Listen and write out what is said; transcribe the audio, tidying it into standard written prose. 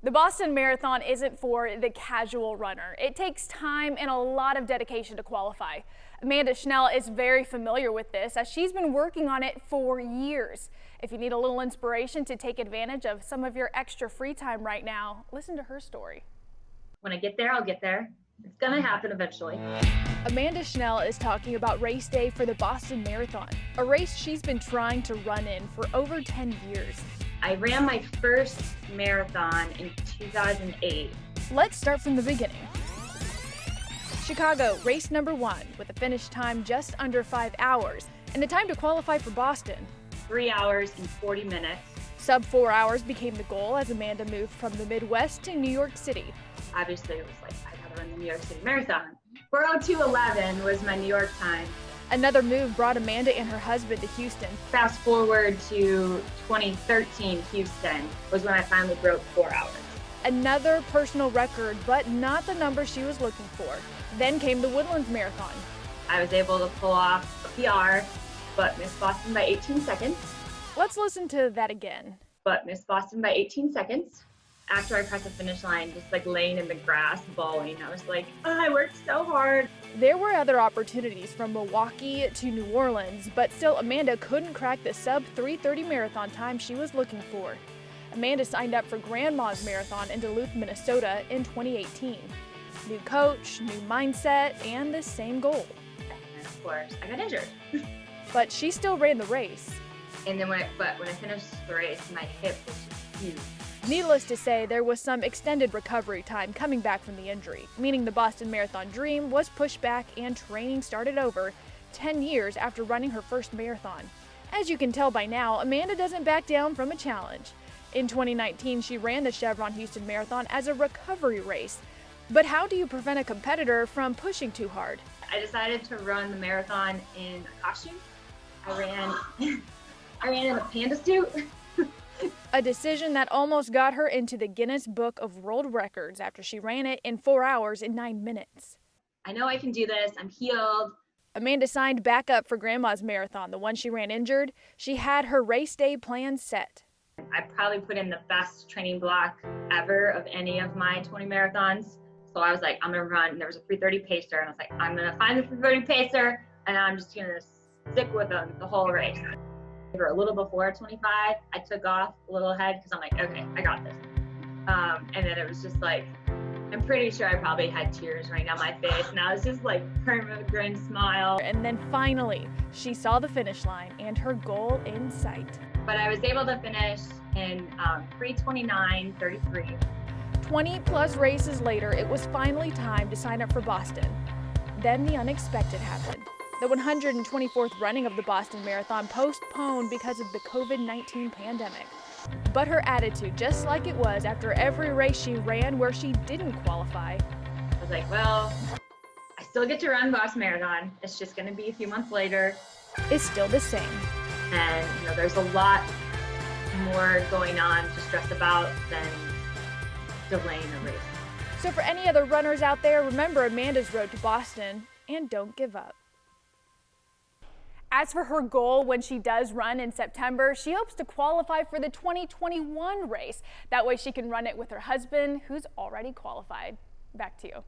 The Boston Marathon isn't for the casual runner. It takes time and a lot of dedication to qualify. Amanda Schnell is very familiar with this as she's been working on it for years. If you need a little inspiration to take advantage of some of your extra free time right now, listen to her story. When I get there, I'll get there. It's gonna happen eventually. Amanda Schnell is talking about race day for the Boston Marathon, a race she's been trying to run in for over 10 years. I ran my first marathon in 2008. Let's start from the beginning. Chicago, race number 1, with a finish time just under 5 hours and the time to qualify for Boston. 3 hours and 40 minutes. Sub 4 hours became the goal as Amanda moved from the Midwest to New York City. Obviously, it was like, I gotta run the New York City Marathon. 4:02:11 was my New York time. Another move brought Amanda and her husband to Houston. Fast forward to 2013, Houston was when I finally broke 4 hours. Another personal record, but not the number she was looking for. Then came the Woodlands Marathon. I was able to pull off a PR, but missed Boston by 18 seconds. Let's listen to that again. But missed Boston by 18 seconds. After I crossed the finish line, just like laying in the grass, bawling, I was like, oh, I worked so hard. There were other opportunities from Milwaukee to New Orleans, but still Amanda couldn't crack the sub 3:30 marathon time she was looking for. Amanda signed up for Grandma's Marathon in Duluth, Minnesota in 2018. New coach, new mindset, and the same goal. And of course, I got injured. But she still ran the race. And then when I finished the race, my hip was just huge. Needless to say, there was some extended recovery time coming back from the injury, meaning the Boston Marathon dream was pushed back and training started over 10 years after running her first marathon. As you can tell by now, Amanda doesn't back down from a challenge. In 2019, she ran the Chevron Houston Marathon as a recovery race. But how do you prevent a competitor from pushing too hard? I decided to run the marathon in a costume. I ran in a panda suit. A decision that almost got her into the Guinness Book of World Records after she ran it in 4 hours and 9 minutes. I know I can do this. I'm healed. Amanda signed back up for Grandma's Marathon, the one she ran injured. She had her race day plan set. I probably put in the best training block ever of any of my 20 marathons. So I was like, I'm gonna run. And there was a 3:30 pacer, and I was like, I'm gonna find the 3:30 pacer, and I'm just gonna stick with them the whole race. A little before 25, I took off a little ahead because I'm like, okay, I got this. And then it was just like, I'm pretty sure I probably had tears running down my face, and I was just like permanent grin smile. And then finally, she saw the finish line and her goal in sight. But I was able to finish in 3:29:33. 20 plus races later, it was finally time to sign up for Boston. Then the unexpected happened. The 124th running of the Boston Marathon postponed because of the COVID-19 pandemic. But her attitude, just like it was after every race she ran where she didn't qualify. I was like, well, I still get to run Boston Marathon. It's just gonna be a few months later. Is still the same. And there's a lot more going on to stress about than delaying a race. So for any other runners out there, remember Amanda's road to Boston and don't give up. As for her goal when she does run in September, she hopes to qualify for the 2021 race. That way she can run it with her husband, who's already qualified. Back to you.